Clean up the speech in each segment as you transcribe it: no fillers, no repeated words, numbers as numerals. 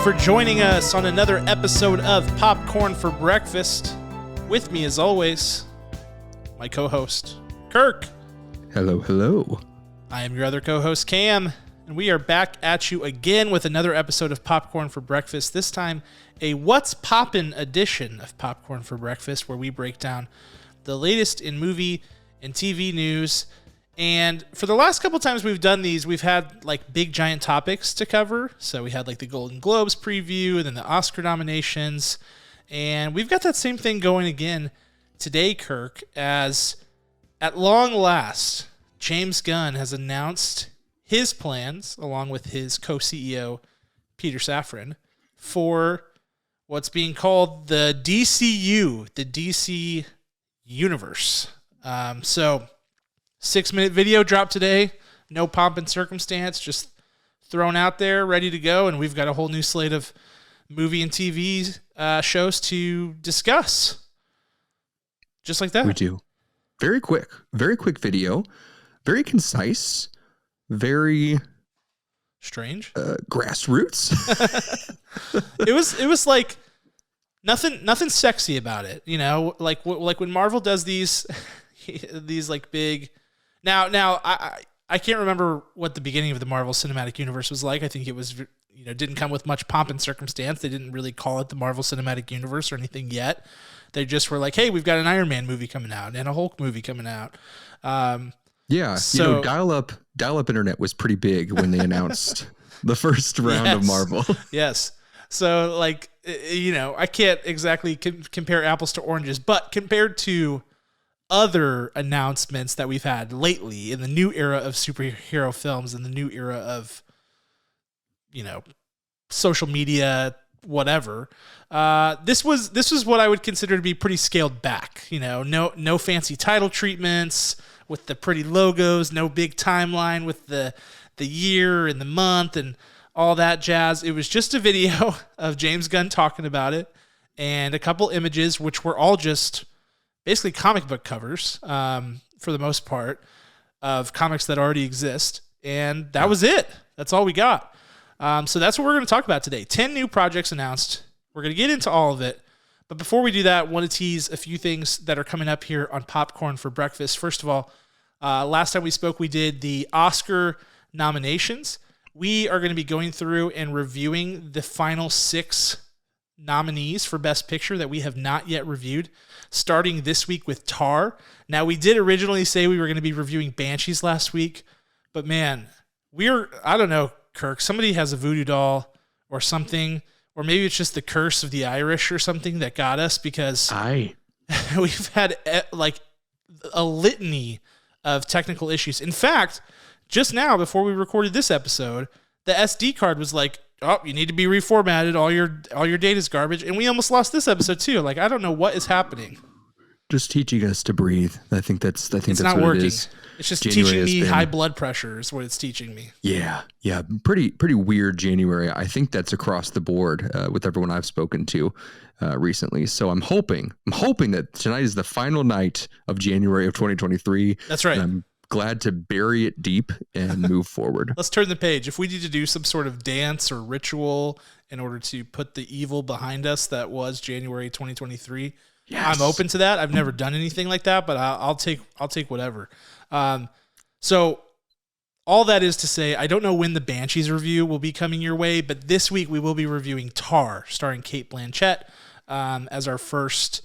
for joining us on another episode of Popcorn for Breakfast. With me, as always, my co-host, Kirk. Hello, hello. I am your other co-host, Cam, and we are back at you again with another episode of Popcorn for Breakfast. This time, a What's Poppin' edition of Popcorn for Breakfast, where we break down the latest in movie and TV news. And for the last couple times we've done these, we've had like big giant topics to cover. So we had like the Golden Globes preview and then the Oscar nominations. And we've got that same thing going again today, Kirk, as at long last, James Gunn has announced his plans, along with his co-CEO, Peter Safran, for what's being called the DCU, the DC Universe. So 6-minute video dropped today. No pomp and circumstance, just thrown out there, ready to go. And we've got a whole new slate of movie and TV shows to discuss. Just like that. We do. Very quick video. Very concise. Very strange. Grassroots. It was like nothing sexy about it. You know, like when Marvel does these like big. Now I can't remember what the beginning of the Marvel Cinematic Universe was like. I think it was, didn't come with much pomp and circumstance. They didn't really call it the Marvel Cinematic Universe or anything yet. They just were like, hey, we've got an Iron Man movie coming out and a Hulk movie coming out. Yeah, so, dial-up internet was pretty big when they announced the first round of Marvel. Yes. So, I can't exactly compare apples to oranges, but compared to other announcements that we've had lately in the new era of superhero films and the new era of, social media, whatever, this was what I would consider to be pretty scaled back. No fancy title treatments with the pretty logos, no big timeline with the year and the month and all that jazz. It was just a video of James Gunn talking about it and a couple images, which were all just basically comic book covers, for the most part, of comics that already exist. And that was it. That's all we got. So that's what we're going to talk about today. 10 new projects announced. We're going to get into all of it. But before we do that, I want to tease a few things that are coming up here on Popcorn for Breakfast. First of all, last time we spoke, we did the Oscar nominations. We are going to be going through and reviewing the final 6 nominees for Best Picture that we have not yet reviewed, starting this week with Tar. Now, we did originally say we were going to be reviewing Banshees last week, but man, I don't know, Kirk, somebody has a voodoo doll or something, or maybe it's just the curse of the Irish or something that got us, because we've had like a litany of technical issues. In fact, just now, before we recorded this episode, the SD card was like, oh, you need to be reformatted. All your data's garbage. And we almost lost this episode too. Like, I don't know what is happening. Just teaching us to breathe. I think that's it's not what working. It is. It's just teaching me high blood pressure is what it's teaching me. Yeah. Pretty weird January. I think that's across the board with everyone I've spoken to recently. So I'm hoping that tonight is the final night of January of 2023. That's right. And I'm glad to bury it deep and move forward. Let's turn the page. If we need to do some sort of dance or ritual in order to put the evil behind us that was January 2023, yes. I'm open to that. I've never done anything like that, but I'll take whatever. So all that is to say, I don't know when the Banshees review will be coming your way, but this week we will be reviewing Tar, starring Cate Blanchett, as our first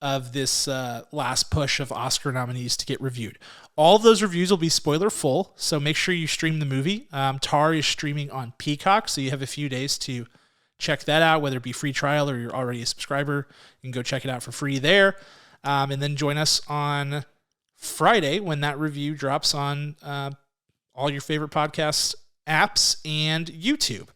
of this last push of Oscar nominees to get reviewed. All of those reviews will be spoiler full, so make sure you stream the movie. Tar is streaming on Peacock, so you have a few days to check that out, whether it be free trial or you're already a subscriber. You can go check it out for free there. And then join us on Friday when that review drops on all your favorite podcast apps and YouTube.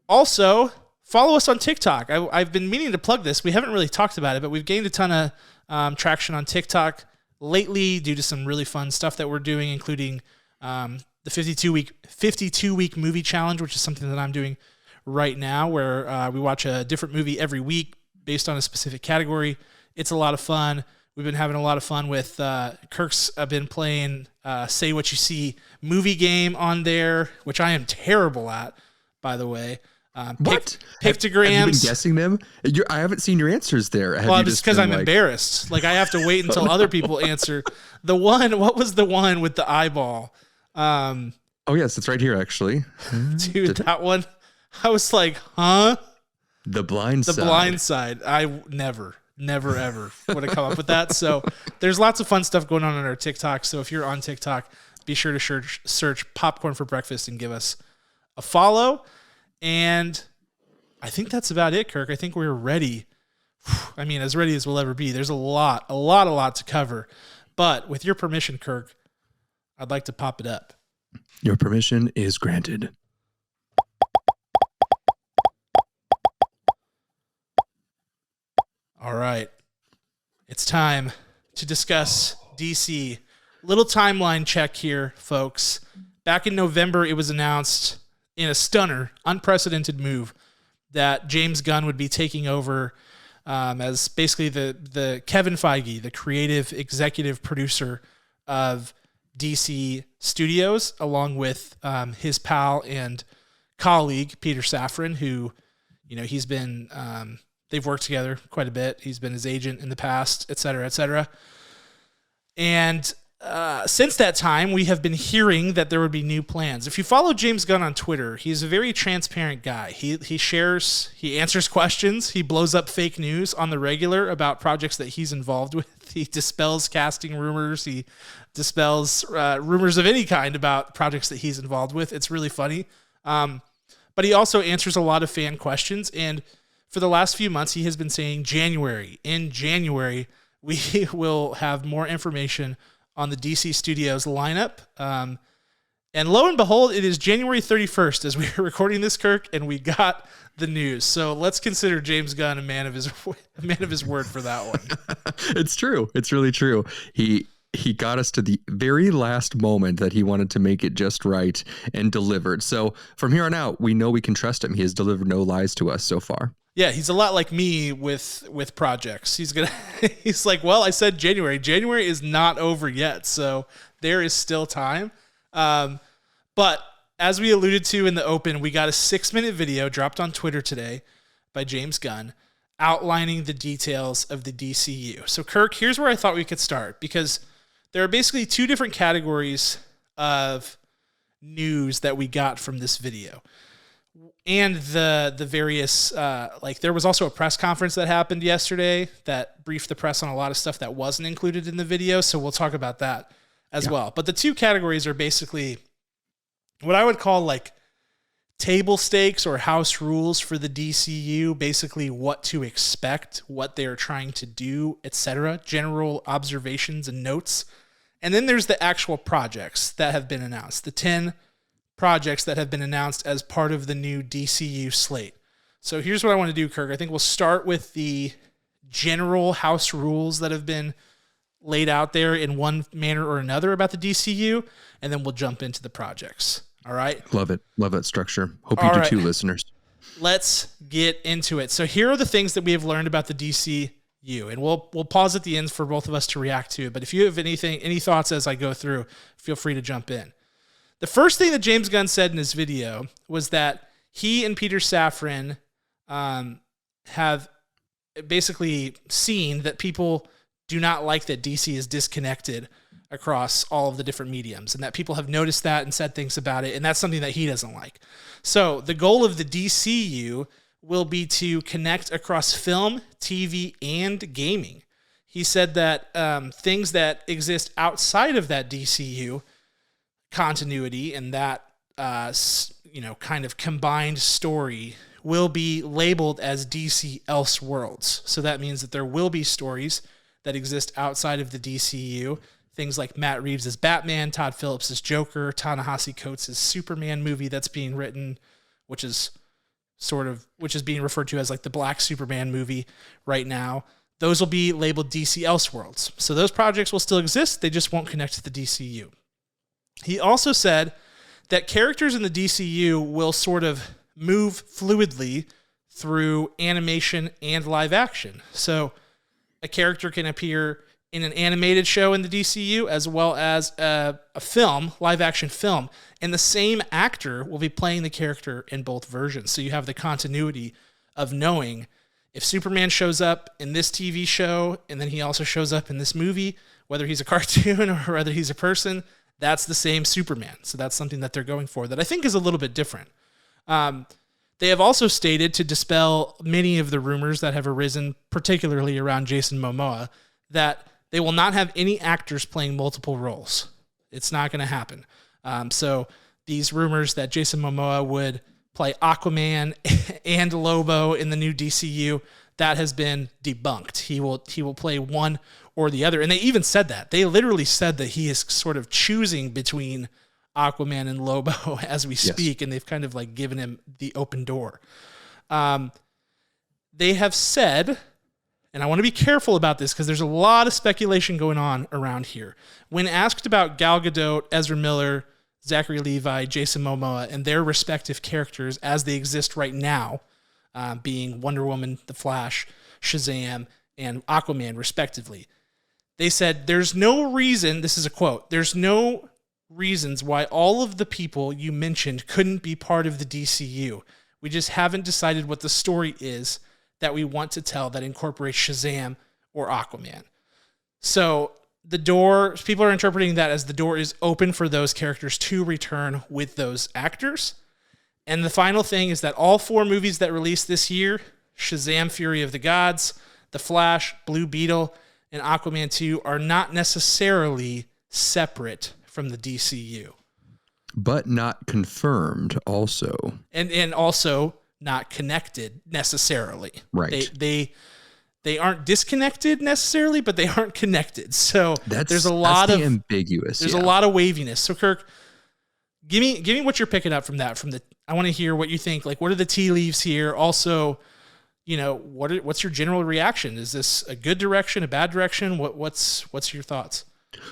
Also, follow us on TikTok. I've been meaning to plug this. We haven't really talked about it, but we've gained a ton of traction on TikTok lately due to some really fun stuff that we're doing, including the 52-week movie challenge, which is something that I'm doing right now, where we watch a different movie every week based on a specific category. It's a lot of fun. We've been having a lot of fun with Kirk's been playing Say What You See movie game on there, which I am terrible at, by the way. What? Pictograms. Have you been guessing them? I haven't seen your answers there. Well, just because I'm embarrassed. Like I have to wait until other people answer. What was the one with the eyeball? Oh yes, it's right here actually. Dude, that one. I was like, huh? The Blind Side. The Blind Side. I never ever would have come up with that. So there's lots of fun stuff going on our TikTok. So if you're on TikTok, be sure to search Popcorn for Breakfast and give us a follow. And I think that's about it, Kirk. I think we're ready. I mean, as ready as we'll ever be. There's a lot to cover. But with your permission, Kirk, I'd like to pop it up. Your permission is granted. All right. It's time to discuss DC. Little timeline check here, folks. Back in November, it was announced in a stunner, unprecedented move that James Gunn would be taking over as basically the Kevin Feige, the creative executive producer of DC Studios, along with his pal and colleague, Peter Safran, who, he's been, they've worked together quite a bit. He's been his agent in the past, et cetera, et cetera. And since that time, we have been hearing that there would be new plans. If you follow James Gunn on Twitter, he's a very transparent guy. He shares, he answers questions, he blows up fake news on the regular about projects that he's involved with. He dispels casting rumors. He dispels rumors of any kind about projects that he's involved with. It's really funny. But he also answers a lot of fan questions. And for the last few months, he has been saying in January, we will have more information on the DC Studios lineup. And lo and behold, it is January 31st as we are recording this, Kirk, and we got the news. So let's consider James Gunn a man of his word for that one. It's true. It's really true. He got us to the very last moment that he wanted to make it just right and delivered. So from here on out, we know we can trust him. He has delivered no lies to us so far. Yeah, he's a lot like me with projects. He's like, well, I said January. January is not over yet, so there is still time. But as we alluded to in the open, we got a 6-minute video dropped on Twitter today by James Gunn outlining the details of the DCU. So, Kirk, here's where I thought we could start, because there are basically two different categories of news that we got from this video. And the various, there was also a press conference that happened yesterday that briefed the press on a lot of stuff that wasn't included in the video. So we'll talk about that as well. But the two categories are basically what I would call like table stakes or house rules for the DCU, basically what to expect, what they're trying to do, etc., general observations and notes. And then there's the actual projects that have been announced, the 10 projects that have been announced as part of the new DCU slate. So here's what I want to do, Kirk. I think we'll start with the general house rules that have been laid out there in one manner or another about the DCU, and then we'll jump into the projects. All right? Love it. Love that structure. Hope you do too, listeners. Let's get into it. So here are the things that we have learned about the DCU, and we'll pause at the end for both of us to react to it. But if you have any thoughts as I go through, feel free to jump in. The first thing that James Gunn said in his video was that he and Peter Safran have basically seen that people do not like that DC is disconnected across all of the different mediums, and that people have noticed that and said things about it, and that's something that he doesn't like. So the goal of the DCU will be to connect across film, TV, and gaming. He said that things that exist outside of that DCU continuity and that kind of combined story will be labeled as DC Elseworlds. So that means that there will be stories that exist outside of the DCU. Things like Matt Reeves' Batman, Todd Phillips' Joker, Ta-Nehisi Coates' Superman movie that's being written, which is being referred to as like the Black Superman movie right now. Those will be labeled DC Elseworlds. So those projects will still exist. They just won't connect to the DCU. He also said that characters in the DCU will sort of move fluidly through animation and live action. So a character can appear in an animated show in the DCU, as well as a film, live action film. And the same actor will be playing the character in both versions. So you have the continuity of knowing if Superman shows up in this TV show and then he also shows up in this movie, whether he's a cartoon or whether he's a person, that's the same Superman. So that's something that they're going for that I think is a little bit different. They have also stated, to dispel many of the rumors that have arisen, particularly around Jason Momoa, that they will not have any actors playing multiple roles. It's not going to happen. So these rumors that Jason Momoa would play Aquaman and Lobo in the new DCU, that has been debunked. He will play one or the other. And they even said that. They literally said that he is sort of choosing between Aquaman and Lobo as we speak, and they've kind of like given him the open door. They have said, and I want to be careful about this because there's a lot of speculation going on around here. When asked about Gal Gadot, Ezra Miller, Zachary Levi, Jason Momoa, and their respective characters as they exist right now, being Wonder Woman, The Flash, Shazam, and Aquaman, respectively, they said, there's no reason, this is a quote, there's no reasons why all of the people you mentioned couldn't be part of the DCU. We just haven't decided what the story is that we want to tell that incorporates Shazam or Aquaman. So the door, people are interpreting that as the door is open for those characters to return with those actors. And the final thing is that all 4 movies that released this year, Shazam! Fury of the Gods, The Flash, Blue Beetle, and Aquaman 2, are not necessarily separate from the DCU. But not confirmed also. And also not connected necessarily. Right. They aren't disconnected necessarily, but they aren't connected. So there's a lot of ambiguous. There's a lot of waviness. So Kirk, give me what you're picking up from that. I want to hear what you think. Like, what are the tea leaves here? Also, what's your general reaction? Is this a good direction, a bad direction? What's your thoughts?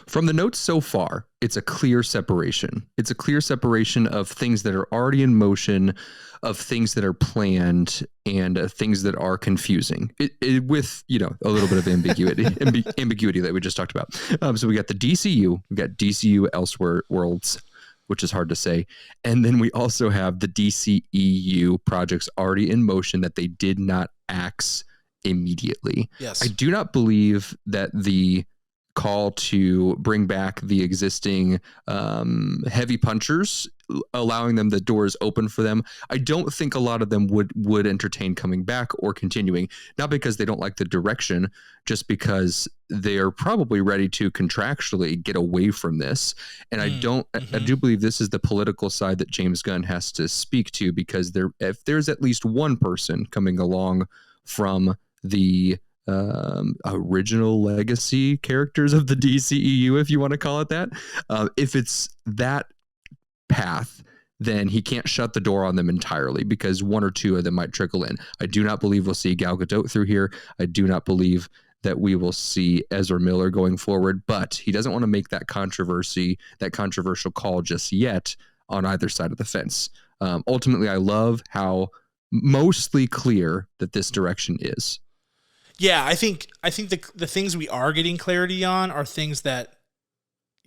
From the notes so far, it's a clear separation. It's a clear separation of things that are already in motion, of things that are planned, and things that are confusing. With a little bit of ambiguity, ambiguity that we just talked about. So we got the DCU, we got DCU Elsewhere Worlds, which is hard to say, and then we also have the DCEU projects already in motion that they did not axe immediately. Yes, I do not believe that the call to bring back the existing heavy punchers, allowing them the doors open for them. I don't think a lot of them would entertain coming back or continuing, not because they don't like the direction, just because they're probably ready to contractually get away from this. And I do believe this is the political side that James Gunn has to speak to, because if there's at least one person coming along from the original legacy characters of the DCEU, if you want to call it that, if it's that path, then he can't shut the door on them entirely, because 1 or 2 of them might trickle in. I do not believe we'll see Gal Gadot through here. I do not believe that we will see Ezra Miller going forward, but he doesn't want to make that controversial call just yet on either side of the fence. Ultimately, I love how mostly clear that this direction is. Yeah, I think the things we are getting clarity on are things that,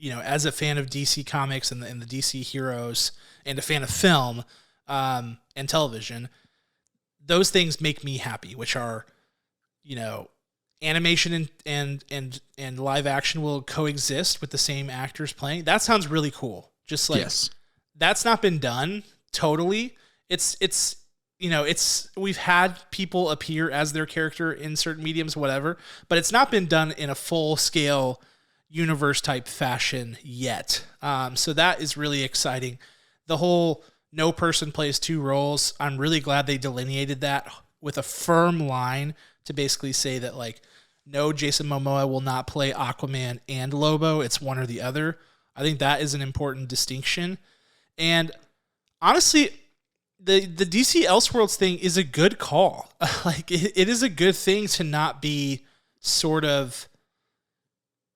as a fan of DC Comics and the DC heroes, and a fan of film and television, those things make me happy, which are, animation and live action will coexist with the same actors playing. That sounds really cool. Just like, yes. That's not been done totally. We've had people appear as their character in certain mediums, whatever, but it's not been done in a full scale universe type fashion yet. So that is really exciting. The whole no person plays 2 roles. I'm really glad they delineated that with a firm line to basically say that, like, no, Jason Momoa will not play Aquaman and Lobo. It's one or the other. I think that is an important distinction. And honestly, the DC Elseworlds thing is a good call. Like, it is a good thing to not be sort of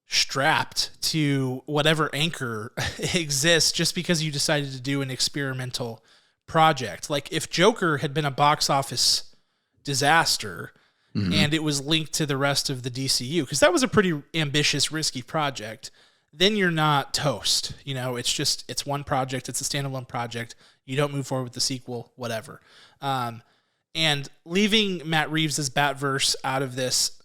strapped to whatever anchor exists just because you decided to do an experimental project. Like, if Joker had been a box office disaster and it was linked to the rest of the DCU, because that was a pretty ambitious, risky project, then you're not toast. You know, it's one project, it's a standalone project. You don't move forward with the sequel, whatever. And leaving Matt Reeves' Batverse out of this,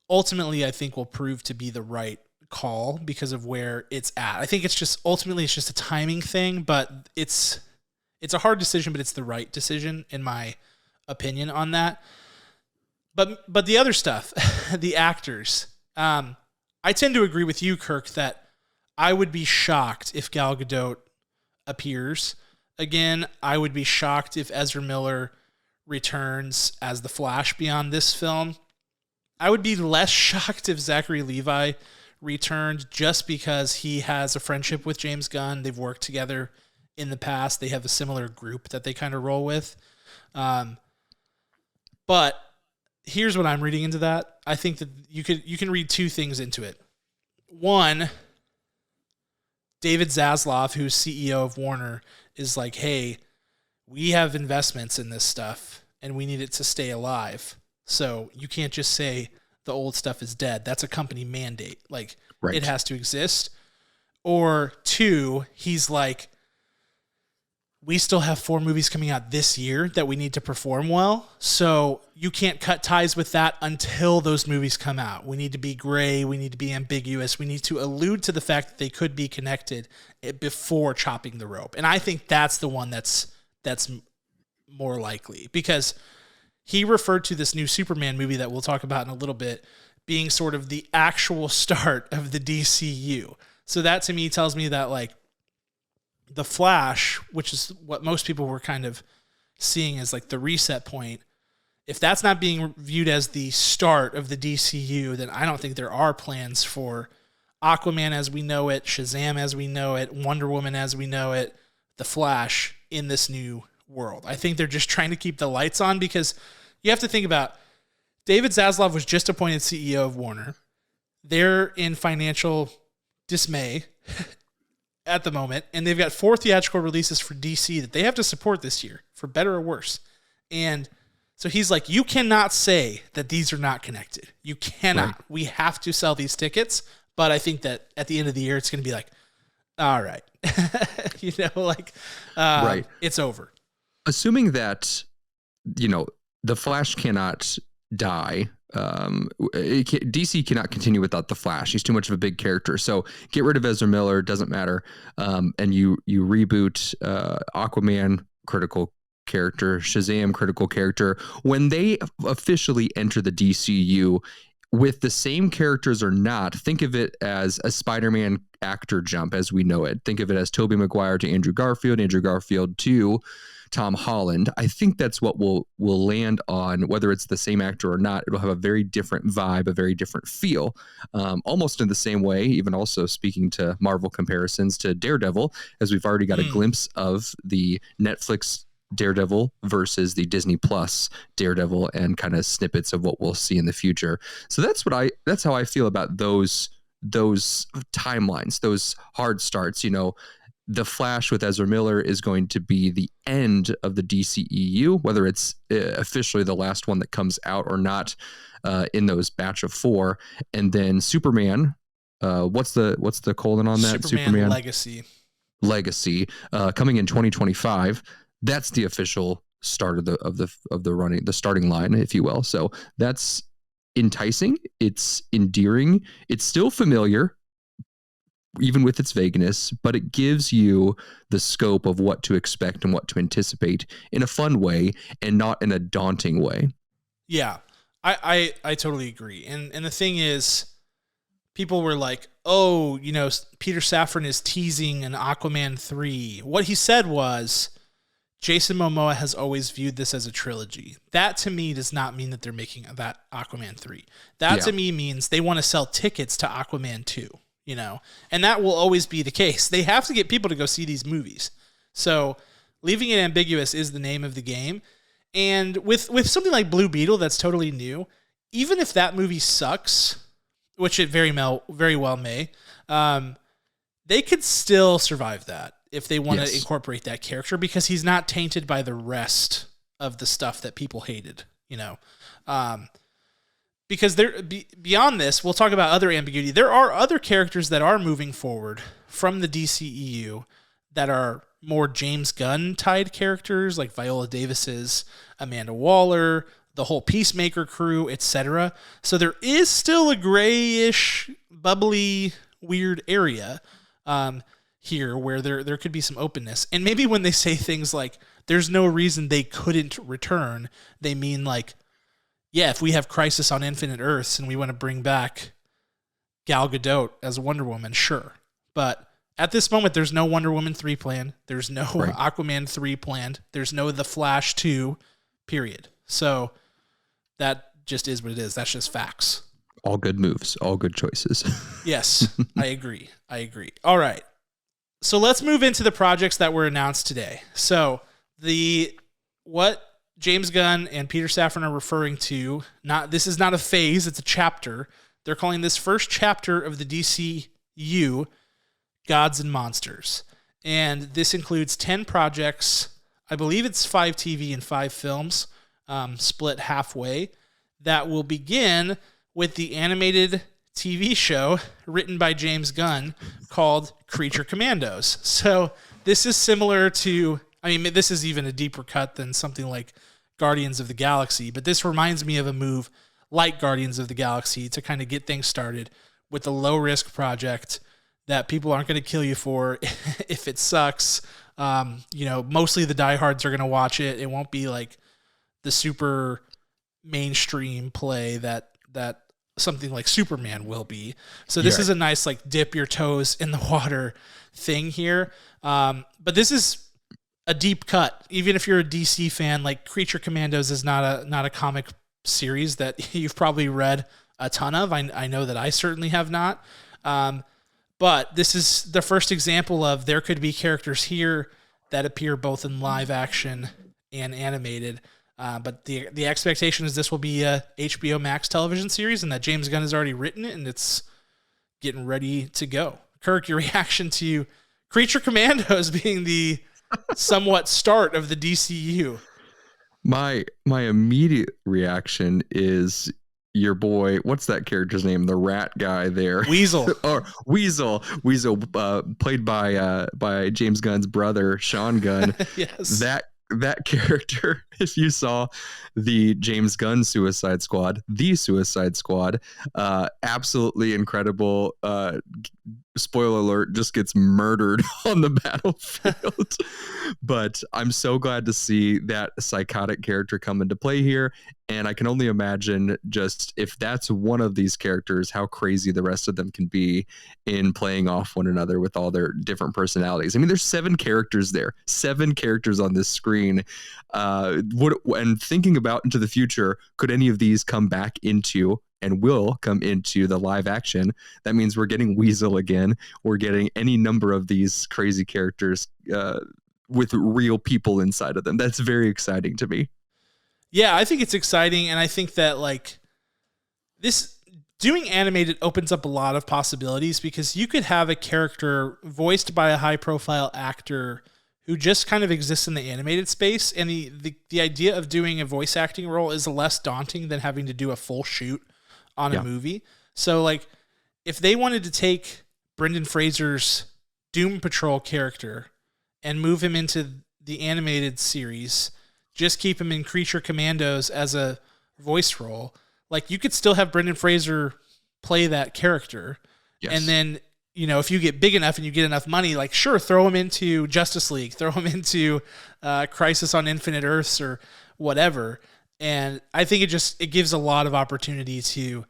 ultimately, I think will prove to be the right call because of where it's at. I think it's just a timing thing, but it's a hard decision, but it's the right decision in my opinion on that. But the other stuff, the actors, I tend to agree with you, Kirk, that I would be shocked if Gal Gadot appears again. I would be shocked if Ezra Miller returns as the Flash beyond this film. I would be less shocked if Zachary Levi returned, just because he has a friendship with James Gunn. They've worked together in the past. They have a similar group that they kind of roll with. But here's what I'm reading into that. I think that you can read two things into it. One, David Zaslav, who's CEO of Warner, is like, hey, we have investments in this stuff and we need it to stay alive. So you can't just say the old stuff is dead. That's a company mandate. Like, right. It has to exist. Or two, he's like, we still have 4 movies coming out this year that we need to perform well. So you can't cut ties with that until those movies come out. We need to be gray. We need to be ambiguous. We need to allude to the fact that they could be connected before chopping the rope. And I think that's the one that's more likely, because he referred to this new Superman movie that we'll talk about in a little bit being sort of the actual start of the DCU. So that to me tells me that, like, The Flash, which is what most people were kind of seeing as like the reset point, if that's not being viewed as the start of the DCU, then I don't think there are plans for Aquaman as we know it, Shazam as we know it, Wonder Woman as we know it, The Flash in this new world. I think they're just trying to keep the lights on, because you have to think about David Zaslav was just appointed CEO of Warner. They're in financial dismay at the moment, and they've got 4 theatrical releases for DC that they have to support this year, for better or worse. And so he's like, you cannot say that these are not connected. You cannot. Right. We have to sell these tickets. But I think that at the end of the year, it's going to be like, all right, right. It's over. Assuming that, the Flash cannot die. DC cannot continue without the Flash. He's too much of a big character. So get rid of Ezra Miller. Doesn't matter. And you reboot Aquaman, critical character, Shazam, critical character. When they officially enter the DCU with the same characters or not, think of it as a Spider-Man actor jump as we know it. Think of it as Tobey Maguire to Andrew Garfield to Tom Holland. I think that's what we'll land on. Whether it's the same actor or not, it'll have a very different vibe, a very different feel, almost in the same way, even also speaking to Marvel comparisons to Daredevil, as we've already got a glimpse of the Netflix Daredevil versus the Disney Plus Daredevil, and kind of snippets of what we'll see in the future. So that's how I feel about those timelines, those hard starts. The Flash with Ezra Miller is going to be the end of the DCEU, whether it's officially the last one that comes out or not, in those batch of 4. And then Superman, what's the colon on that? Superman Legacy, coming in 2025. That's the official start of the running, the starting line, if you will. So that's enticing. It's endearing. It's still familiar, even with its vagueness, but it gives you the scope of what to expect and what to anticipate in a fun way and not in a daunting way. Yeah, I totally agree. And the thing is, people were like, oh, Peter Safran is teasing an Aquaman 3. What he said was, Jason Momoa has always viewed this as a trilogy. That to me does not mean that they're making that Aquaman 3. That to me means they want to sell tickets to Aquaman 2. And that will always be the case. They have to get people to go see these movies. So leaving it ambiguous is the name of the game. And with something like Blue Beetle that's totally new, even if that movie sucks, which it very well may, they could still survive that if they want to incorporate that character, because he's not tainted by the rest of the stuff that people hated. Because beyond this, we'll talk about other ambiguity. There are other characters that are moving forward from the DCEU that are more James Gunn tied characters, like Viola Davis's Amanda Waller, the whole Peacemaker crew, etc. So there is still a grayish, bubbly, weird area here where there could be some openness. And maybe when they say things like, there's no reason they couldn't return, they mean like, yeah, if we have Crisis on Infinite Earths and we want to bring back Gal Gadot as Wonder Woman, sure. But at this moment, there's no Wonder Woman 3 planned. There's no Aquaman 3 planned. There's no The Flash 2, period. So that just is what it is. That's just facts. All good moves. All good choices. Yes, I agree. All right. So let's move into the projects that were announced today. So what James Gunn and Peter Safran are referring to, this is not a phase, it's a chapter. They're calling this first chapter of the DCU Gods and Monsters. And this includes 10 projects. I believe it's 5 TV and 5 films, split halfway, that will begin with the animated TV show written by James Gunn called Creature Commandos. So this is similar to, this is even a deeper cut than something like Guardians of the Galaxy, but this reminds me of a move like Guardians of the Galaxy to kind of get things started with a low-risk project that people aren't going to kill you for if it sucks. Mostly the diehards are going to watch it. It won't be like the super mainstream play that something like Superman will be. So this is a nice like dip your toes in the water thing here. But this is a deep cut. Even if you're a DC fan, like Creature Commandos is not a comic series that you've probably read a ton of. I know that I certainly have not. But this is the first example of there could be characters here that appear both in live action and animated. But the expectation is this will be a HBO Max television series and that James Gunn has already written it and it's getting ready to go. Kirk, your reaction to Creature Commandos being the somewhat start of the DCU? My immediate reaction is your boy, what's that character's name? The rat guy there. Weasel. Or Weasel, played by James Gunn's brother, Sean Gunn. Yes. That character, if you saw the James Gunn Suicide Squad, absolutely incredible. Spoiler alert, just gets murdered on the battlefield. But I'm so glad to see that psychotic character come into play here. And I can only imagine just if that's one of these characters, how crazy the rest of them can be in playing off one another with all their different personalities. I mean, there's 7 characters there, 7 characters on this screen. And thinking about into the future, could any of these come back into and will come into the live action? That means we're getting Weasel again. We're getting any number of these crazy characters with real people inside of them. That's very exciting to me. Yeah, I think it's exciting, and I think that like this doing animated opens up a lot of possibilities because you could have a character voiced by a high-profile actor who just kind of exists in the animated space, and the idea of doing a voice acting role is less daunting than having to do a full shoot on a movie. So like if they wanted to take Brendan Fraser's Doom Patrol character and move him into the animated series, just keep him in Creature Commandos as a voice role, like you could still have Brendan Fraser play that character. Yes. And then, if you get big enough and you get enough money, like sure, throw him into Justice League, throw him into Crisis on Infinite Earths or whatever. And I think it gives a lot of opportunity to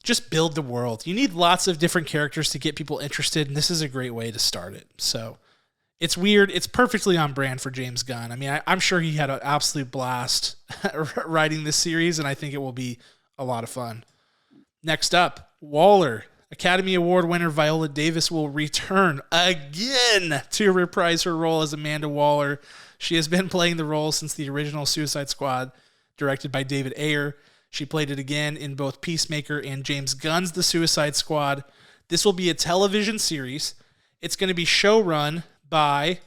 just build the world. You need lots of different characters to get people interested, and this is a great way to start it. So it's weird. It's perfectly on brand for James Gunn. I mean, I'm sure he had an absolute blast writing this series, and I think it will be a lot of fun. Next up, Waller. Academy Award winner Viola Davis will return again to reprise her role as Amanda Waller. She has been playing the role since the original Suicide Squad, directed by David Ayer. She played it again in both Peacemaker and James Gunn's The Suicide Squad. This will be a television series. It's going to be showrun by,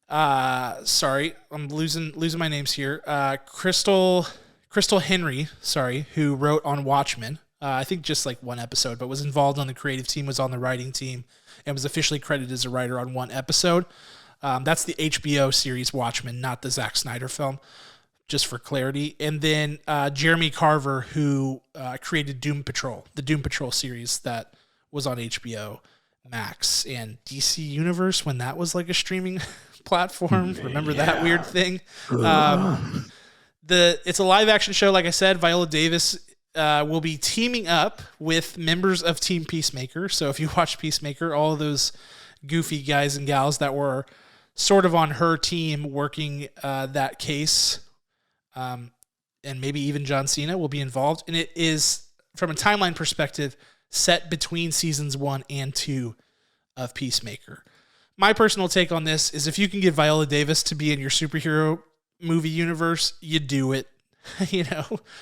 I'm losing my names here. Crystal Crystal Henry, who wrote on Watchmen. I think just like one episode, but was involved on the creative team, was on the writing team, and was officially credited as a writer on one episode. That's the HBO series Watchmen, not the Zack Snyder film, just for clarity. And then Jeremy Carver, who created Doom Patrol, the Doom Patrol series that was on HBO Max and DC Universe when that was like a streaming platform. Remember that weird thing? It's a live action show. Like I said, Viola Davis will be teaming up with members of Team Peacemaker. So if you watch Peacemaker, all of those goofy guys and gals that were sort of on her team working that case, and maybe even John Cena will be involved. And it is, from a timeline perspective, set between seasons 1 and 2 of Peacemaker. My personal take on this is if you can get Viola Davis to be in your superhero movie universe, you do it.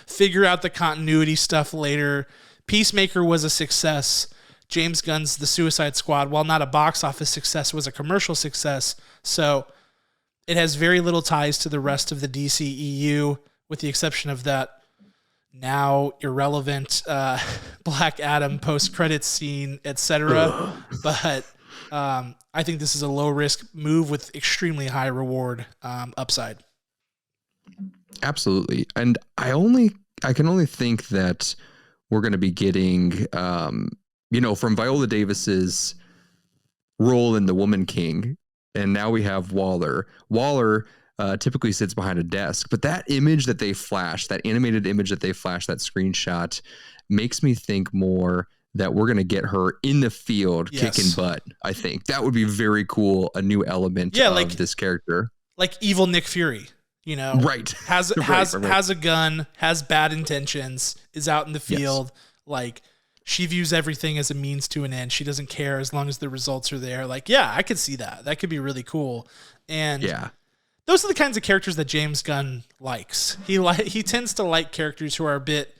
Figure out the continuity stuff later. Peacemaker was a success. James Gunn's The Suicide Squad, while not a box office success, was a commercial success. So it has very little ties to the rest of the DCEU, with the exception of that now irrelevant Black Adam post-credits scene, etc. But I think this is a low-risk move with extremely high reward upside. Absolutely. And I can only think that we're going to be getting, from Viola Davis's role in The Woman King, and now we have Waller. Waller typically sits behind a desk, but that image that they flash, that animated image that they flash, that screenshot, makes me think more that we're going to get her in the field kicking butt. I think that would be very cool. A new element of this character. Like evil Nick Fury. Right. Has a gun, has bad intentions, is out in the field. Yes. Like, she views everything as a means to an end. She doesn't care as long as the results are there. Like, yeah, I could see that. That could be really cool. And those are the kinds of characters that James Gunn likes. He tends to like characters who are a bit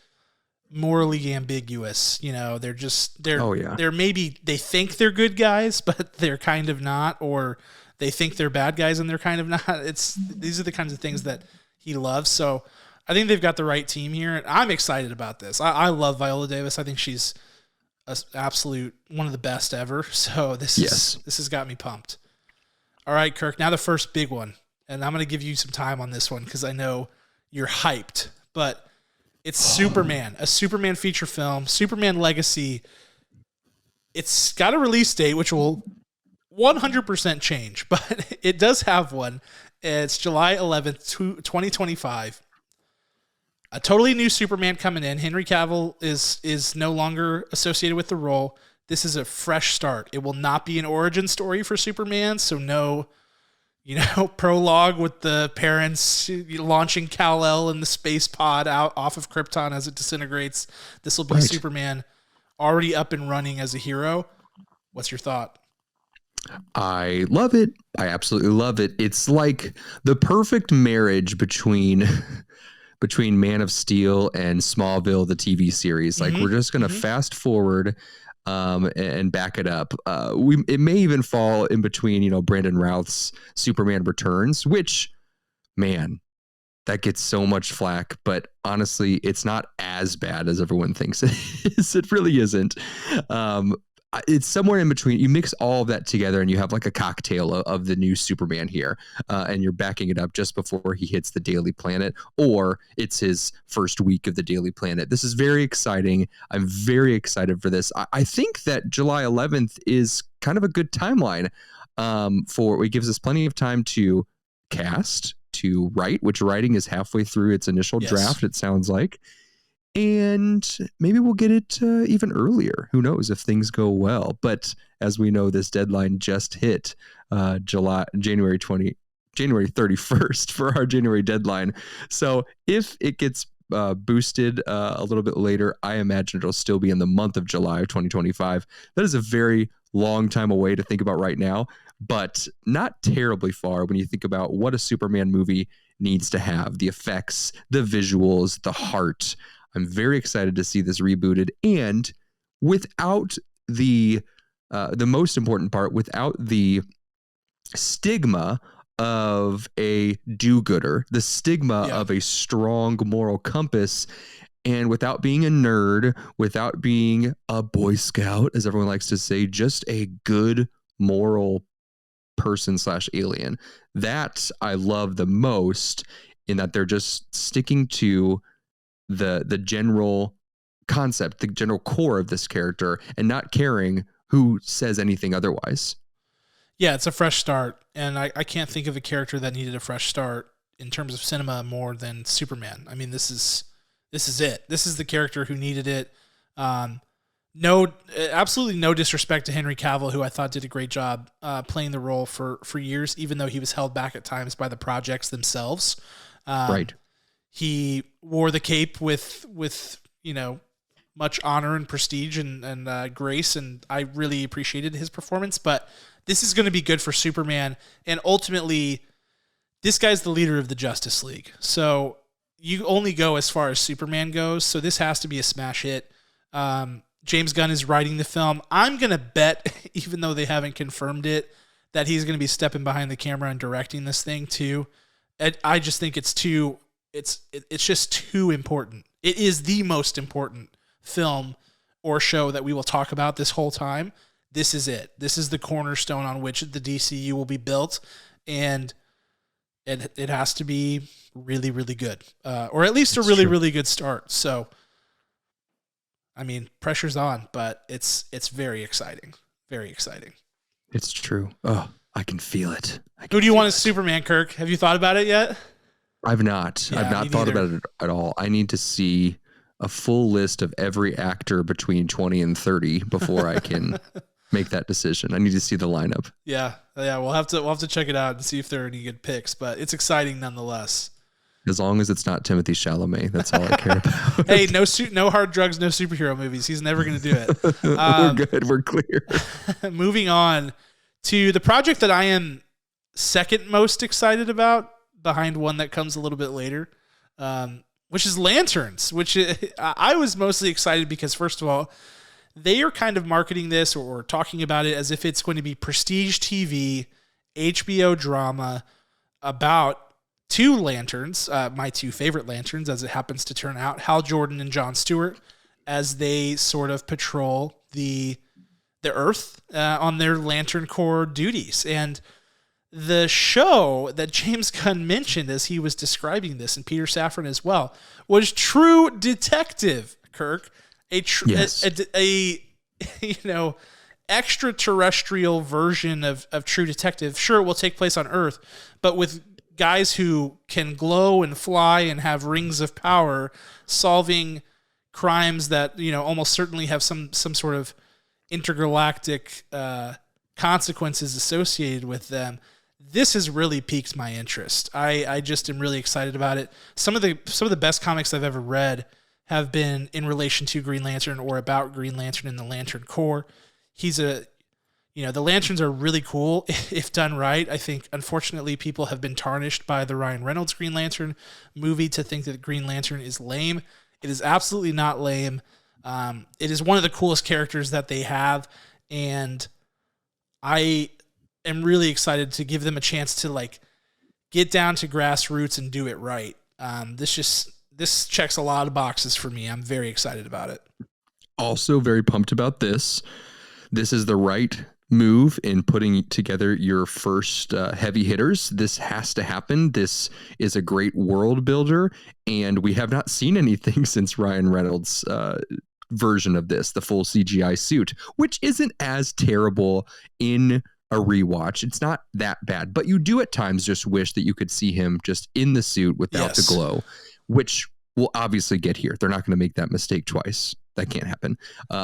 morally ambiguous. They're maybe, they think they're good guys, but they're kind of not, or they think they're bad guys and they're kind of not. These are the kinds of things that he loves. So I think they've got the right team here. I'm excited about this. I love Viola Davis. I think she's an absolute one of the best ever. So this has got me pumped. All right, Kirk, now the first big one. And I'm going to give you some time on this one because I know you're hyped. But it's Superman, a Superman feature film, Superman Legacy. It's got a release date, which will 100% change, but it does have one. It's July 11th, 2025. A totally new Superman coming in. Henry Cavill is no longer associated with the role. This is a fresh start. It will not be an origin story for Superman, so no, prologue with the parents launching Kal-El in the space pod out off of Krypton as it disintegrates. This will be Superman already up and running as a hero. What's your thought? I love it. I absolutely love it. It's like the perfect marriage between Man of Steel and Smallville, the TV series. Like, we're just going to fast forward and back it up. It may even fall in between, Brandon Routh's Superman Returns, which, man, that gets so much flack, but honestly, it's not as bad as everyone thinks it is. It really isn't. It's somewhere in between. You mix all of that together and you have like a cocktail of the new Superman here, and you're backing it up just before he hits the Daily Planet, or it's his first week of the Daily Planet. This is very exciting. I'm very excited for this. I think that July 11th is kind of a good timeline it gives us plenty of time to cast, to write, which writing is halfway through its initial draft, it sounds like. And maybe we'll get it even earlier. Who knows if things go well? But as we know, this deadline just hit January 31st for our January deadline. So if it gets boosted a little bit later, I imagine it'll still be in the month of July of 2025. That is a very long time away to think about right now, but not terribly far when you think about what a Superman movie needs to have: the effects, the visuals, the heart. I'm very excited to see this rebooted, and without the most important part, without the stigma of a do-gooder, the stigma of a strong moral compass. And without being a nerd, without being a Boy Scout, as everyone likes to say, just a good moral person / alien. That I love the most, in that they're just sticking to the general concept, the general core of this character, and not caring who says anything otherwise. Yeah, it's a fresh start, and I can't think of a character that needed a fresh start in terms of cinema more than Superman. I mean, this is it. This is the character who needed it. Absolutely no disrespect to Henry Cavill, who I thought did a great job playing the role for years, even though he was held back at times by the projects themselves. Right. He wore the cape with much honor and prestige and grace, and I really appreciated his performance. But this is going to be good for Superman, and ultimately, this guy's the leader of the Justice League. So you only go as far as Superman goes, so this has to be a smash hit. James Gunn is writing the film. I'm going to bet, even though they haven't confirmed it, that he's going to be stepping behind the camera and directing this thing too. I just think it's just too important. It is the most important film or show that we will talk about this whole time. This is it. This is the cornerstone on which the DCU will be built, and it has to be really, really good, or at least a really, really good start. So, I mean, pressure's on, but it's very exciting. Very exciting. It's true. Oh, I can feel it. Who do you want as Superman, Kirk? Have you thought about it yet? I've not. Yeah, I've not thought about it at all. I need to see a full list of every actor between 20 and 30 before I can make that decision. I need to see the lineup. Yeah. We'll have to check it out and see if there are any good picks, but it's exciting nonetheless. As long as it's not Timothée Chalamet, that's all I care about. Hey, no hard drugs, no superhero movies. He's never going to do it. We're good. We're clear. Moving on to the project that I am second most excited about, behind one that comes a little bit later, which is Lanterns, which I was mostly excited because, first of all, they are kind of marketing this or talking about it as if it's going to be prestige TV, HBO drama about two Lanterns, my two favorite Lanterns, as it happens to turn out, Hal Jordan and Jon Stewart, as they sort of patrol the Earth on their Lantern Corps duties. And the show that James Gunn mentioned as he was describing this, and Peter Safran as well, was True Detective, Kirk. A extraterrestrial version of True Detective. Sure, it will take place on Earth, but with guys who can glow and fly and have rings of power, solving crimes that almost certainly have some sort of intergalactic consequences associated with them. This has really piqued my interest. I just am really excited about it. Some of the best comics I've ever read have been in relation to Green Lantern or about Green Lantern and the Lantern Corps. The Lanterns are really cool if done right. I think, unfortunately, people have been tarnished by the Ryan Reynolds Green Lantern movie to think that Green Lantern is lame. It is absolutely not lame. It is one of the coolest characters that they have, and I am really excited to give them a chance to get down to grassroots and do it right. This checks a lot of boxes for me. I'm very excited about it. Also very pumped about this. This is the right move in putting together your first heavy hitters. This has to happen. This is a great world builder, and we have not seen anything since Ryan Reynolds' version of this, the full CGI suit, which isn't as terrible in a rewatch. It's not that bad, but you do at times just wish that you could see him just in the suit without the glow, which will obviously get here. They're not going to make that mistake twice. That can't happen.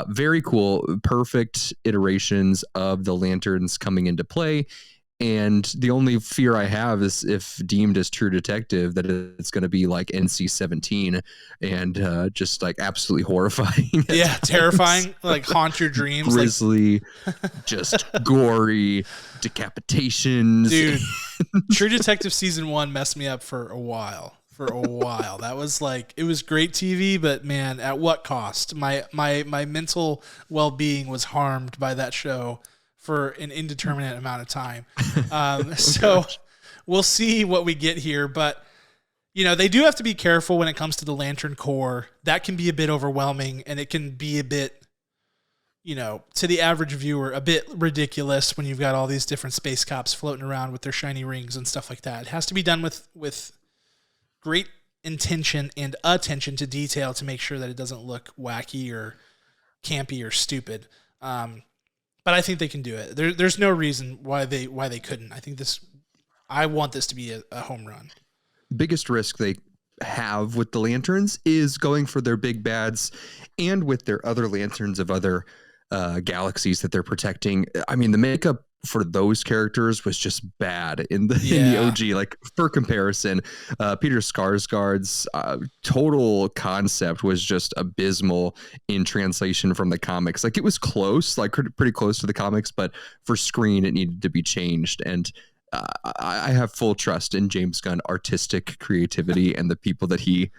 Very cool. Perfect iterations of the Lanterns coming into play. And the only fear I have is if deemed as True Detective, that it's going to be like NC-17 and just absolutely horrifying. Yeah, terrifying. Haunt your dreams. Grisly, just gory, decapitations. Dude, True Detective Season 1 messed me up for a while. That was it was great TV, but man, at what cost? My mental well-being was harmed by that show for an indeterminate amount of time. we'll see what we get here, but they do have to be careful when it comes to the Lantern Corps. That can be a bit overwhelming, and it can be a bit, to the average viewer, a bit ridiculous when you've got all these different space cops floating around with their shiny rings and stuff like that. It has to be done with great intention and attention to detail to make sure that it doesn't look wacky or campy or stupid. But I think they can do it. There's no reason why they couldn't. I want this to be a home run. Biggest risk they have with the Lanterns is going for their big bads and with their other Lanterns of other galaxies that they're protecting. I mean, the makeup for those characters was just bad in the OG. Like, for comparison, Peter Skarsgård's total concept was just abysmal in translation from the comics. Like, it was close, like pretty close to the comics, but for screen it needed to be changed. And I have full trust in James Gunn artistic creativity and the people that he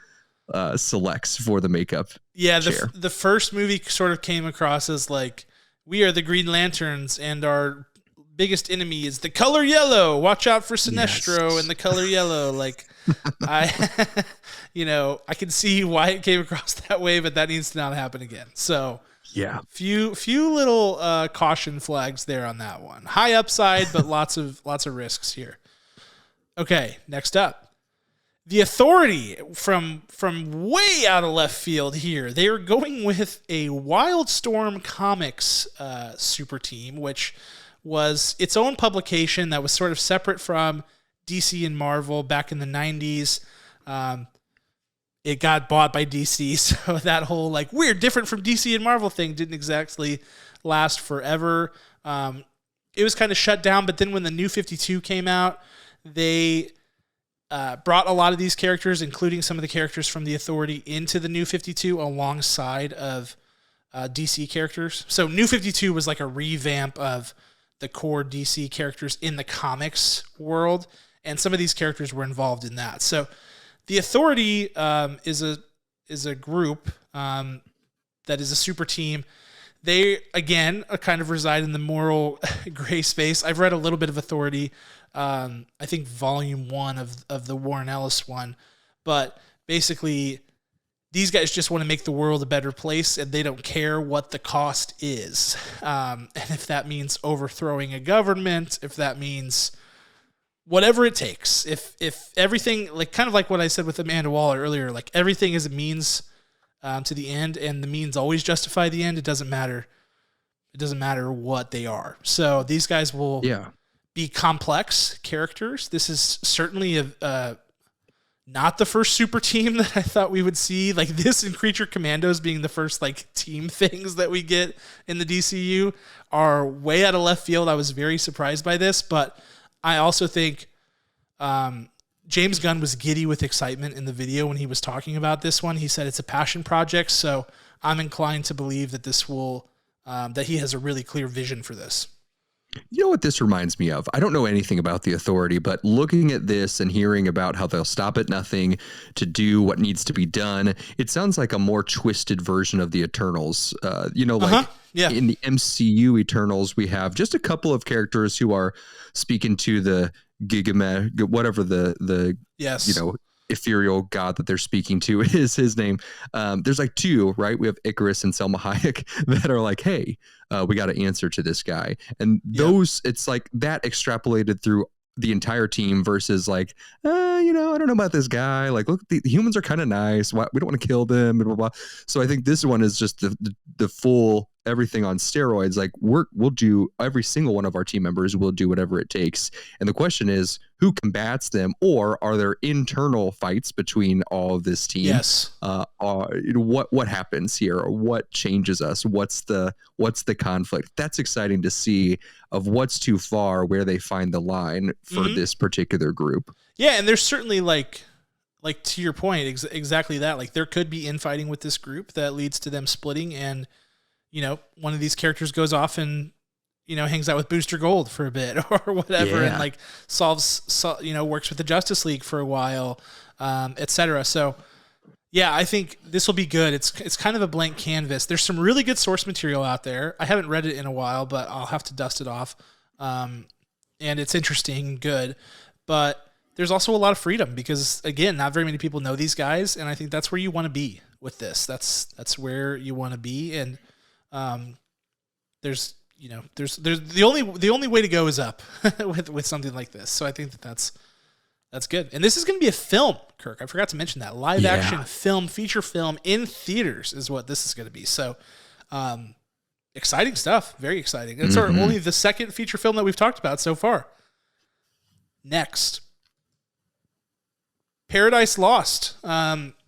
selects for the makeup. Yeah, the first movie sort of came across as like, we are the Green Lanterns and our biggest enemy is the color yellow. Watch out for Sinestro and the color yellow. Like, I can see why it came across that way, but that needs to not happen again. So yeah, few little caution flags there on that one. High upside, but lots of risks here. Okay, next up, the Authority from way out of left field here. They are going with a Wildstorm Comics super team, which was its own publication that was sort of separate from DC and Marvel back in the 90s. It got bought by DC, so that whole like weird, different from DC and Marvel thing didn't exactly last forever. It was kind of shut down, but then when the New 52 came out, they brought a lot of these characters, including some of the characters from the Authority, into the New 52 alongside of DC characters. So New 52 was like a revamp of the core DC characters in the comics world, and some of these characters were involved in that. So the Authority is a group that is a super team. They, again, kind of reside in the moral gray space. I've read a little bit of Authority, I think Volume 1 of the Warren Ellis one, but basically these guys just want to make the world a better place, and they don't care what the cost is. And if that means overthrowing a government, if that means whatever it takes, if everything, like kind of like what I said with Amanda Waller earlier, like everything is a means to the end, and the means always justify the end. It doesn't matter. It doesn't matter what they are. So these guys will be complex characters. This is certainly not the first super team that I thought we would see. Like this and Creature Commandos being the first like team things that we get in the DCU are way out of left field. I was very surprised by this, but I also think James Gunn was giddy with excitement in the video when he was talking about this one. He said it's a passion project, so I'm inclined to believe that this will that he has a really clear vision for this. You know what this reminds me of? I don't know anything about the Authority, but looking at this and hearing about how they'll stop at nothing to do what needs to be done, it sounds like a more twisted version of the Eternals. In the MCU Eternals, we have just a couple of characters who are speaking to the Gigame, whatever the ethereal god that they're speaking to is his name. There's like two, right? We have Icarus and Selma Hayek that are like, hey, we got to answer to this guy. And those, it's like that extrapolated through the entire team versus like, I don't know about this guy. Like, look, the humans are kind of nice. We don't want to kill them. Blah, blah, blah. So I think this one is just the full everything on steroids. Like we'll do, every single one of our team members will do whatever it takes. And the question is, who combats them, or are there internal fights between all of this team? Yes. What happens here, or what changes us? What's the conflict? That's exciting to see of what's too far, where they find the line for this particular group. Yeah. And there's certainly like to your point, exactly that. Like there could be infighting with this group that leads to them splitting, and one of these characters goes off and hangs out with Booster Gold for a bit or whatever, and like works with the Justice League for a while, etc. So yeah, I think this will be good. It's kind of a blank canvas. There's some really good source material out there. I haven't read it in a while, but I'll have to dust it off. And it's interesting and good. but there's also a lot of freedom because, again, not very many people know these guys, and I think that's where you want to be with this. That's where you want to be, and there's the only way to go is up with something like this. So I think that's good. And this is going to be a film, Kirk. I forgot to mention that. Live action film, feature film in theaters is what this is going to be. So exciting stuff. Very exciting. It's only the second feature film that we've talked about so far. Next, Paradise Lost,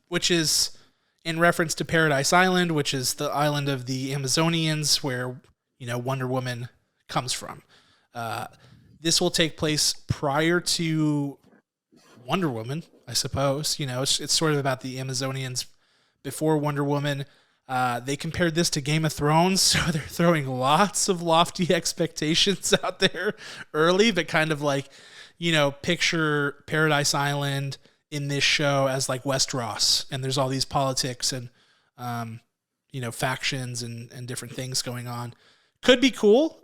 which is in reference to Paradise Island, which is the island of the Amazonians where, Wonder Woman comes from. This will take place prior to Wonder Woman, I suppose. It's sort of about the Amazonians before Wonder Woman. They compared this to Game of Thrones, so they're throwing lots of lofty expectations out there early, but kind of like, picture Paradise Island in this show as like Westeros, and there's all these politics and, factions and different things going on. Could be cool.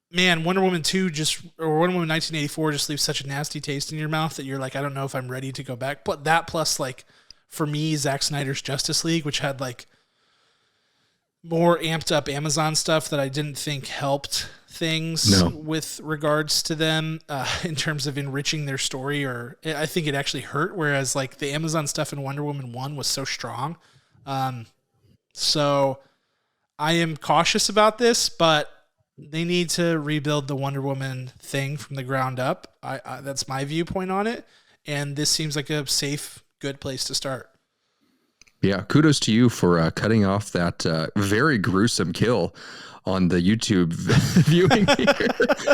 Man, Wonder Woman 2 Wonder Woman 1984 just leaves such a nasty taste in your mouth that you're like, I don't know if I'm ready to go back. But that plus, like, for me, Zack Snyder's Justice League, which had like more amped up Amazon stuff that I didn't think helped things with regards to them in terms of enriching their story, or I think it actually hurt. Whereas like the Amazon stuff in Wonder Woman 1 was so strong. So I am cautious about this, but they need to rebuild the Wonder Woman thing from the ground up. I that's my viewpoint on it. And this seems like a safe, good place to start. Yeah, kudos to you for cutting off that very gruesome kill on the YouTube viewing here.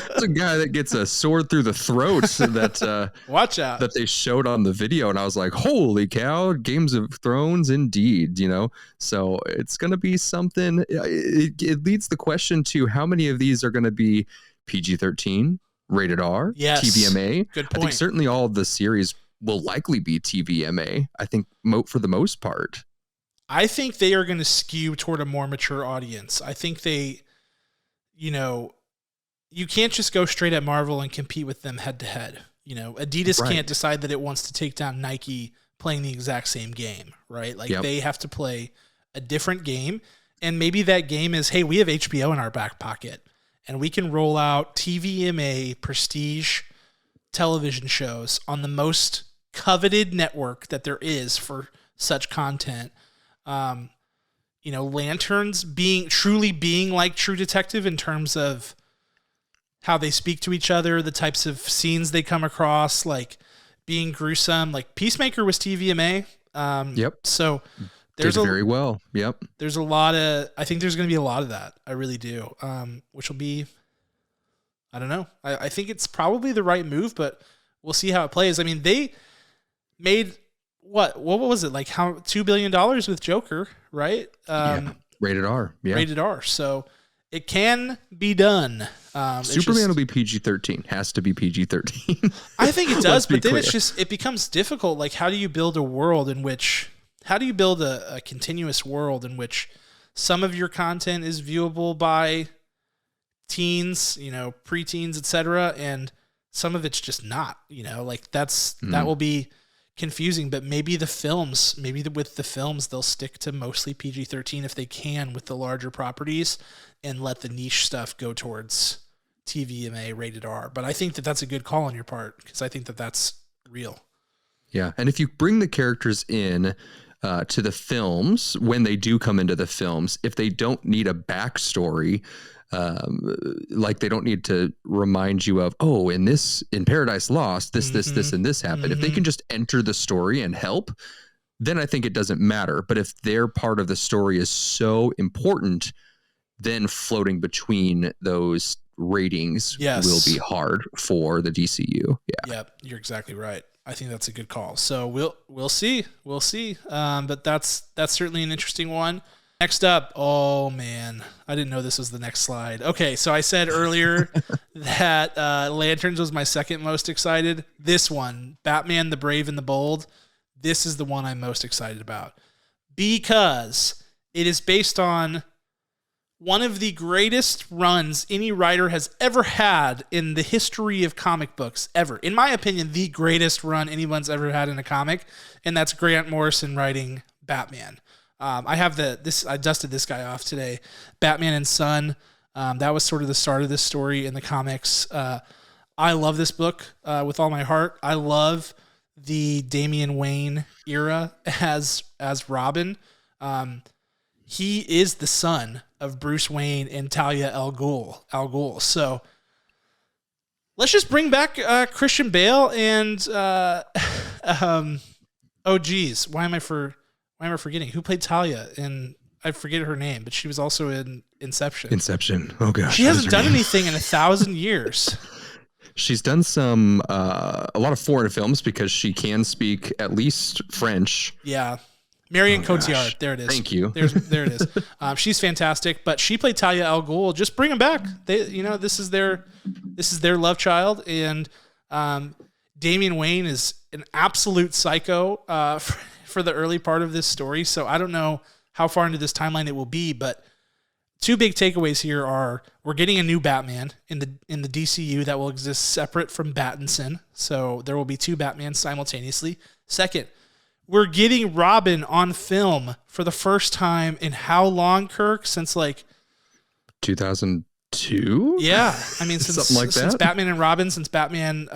There's a guy that gets a sword through the throat that watch out that they showed on the video, and I was like, holy cow, Games of Thrones indeed, So it's going to be something. It leads the question to how many of these are going to be PG-13, rated R, yes, TVMA. Good point. I think certainly all of the series will likely be TVMA. I think for the most part. I think they are going to skew toward a more mature audience. I think they, you can't just go straight at Marvel and compete with them head to head. Adidas can't decide that it wants to take down Nike playing the exact same game, right? Like they have to play a different game. And maybe that game is, hey, we have HBO in our back pocket and we can roll out TVMA prestige television shows on the most coveted network that there is for such content. Lanterns truly being like True Detective in terms of how they speak to each other, the types of scenes they come across, like being gruesome. Like Peacemaker was TVMA. So there's very well. Yep. There's I think there's going to be a lot of that. I really do. Which will be, I don't know. I think it's probably the right move, but we'll see how it plays. I mean, they made what was it, like $2 billion with Joker, right? Rated R. Yeah. Rated R. So it can be done. Superman will be PG-13. Has to be PG-13. I think it does, but then it becomes difficult. Like, how do you build a continuous world in which some of your content is viewable by teens, preteens, etc., and some of it's just not, like that will be confusing. But maybe with the films, they'll stick to mostly PG-13 if they can with the larger properties and let the niche stuff go towards TVMA rated R. But I think that that's a good call on your part because I think that that's real. Yeah. And if you bring the characters in to the films, when they do come into the films, if they don't need a backstory, like they don't need to remind you of, in Paradise Lost, this, and this happened. If they can just enter the story and help, then I think it doesn't matter. But if their part of the story is so important, then floating between those ratings will be hard for the DCU. Yeah. Yep, you're exactly right. I think that's a good call. So we'll see. But that's certainly an interesting one. Next up, oh man, I didn't know this was the next slide. Okay, so I said earlier that Lanterns was my second most excited. This one, Batman the Brave and the Bold, this is the one I'm most excited about because it is based on one of the greatest runs any writer has ever had in the history of comic books ever. In my opinion, the greatest run anyone's ever had in a comic, and that's Grant Morrison writing Batman. I dusted this guy off today. Batman and Son. That was sort of the start of this story in the comics. I love this book with all my heart. I love the Damian Wayne era as Robin. He is the son of Bruce Wayne and Talia al Ghul. So let's just bring back Christian Bale and oh geez, why am I forgetting who played Talia? And I forget her name, but she was also in Inception. Oh gosh, she hasn't done anything in 1,000 years. She's done a lot of foreign films because she can speak at least French. Yeah. Marion Cotillard. There it is. Thank you. There it is. She's fantastic, but she played Talia al Ghul. Just bring them back. This is their love child, and Damian Wayne is an absolute psycho for the early part of this story. So I don't know how far into this timeline it will be, but two big takeaways here are we're getting a new Batman in the DCU that will exist separate from Battinson. So there will be two Batmans simultaneously. Second, we're getting Robin on film for the first time in how long, Kirk? Since 2002? Yeah. I mean, since Batman and Robin, since Batman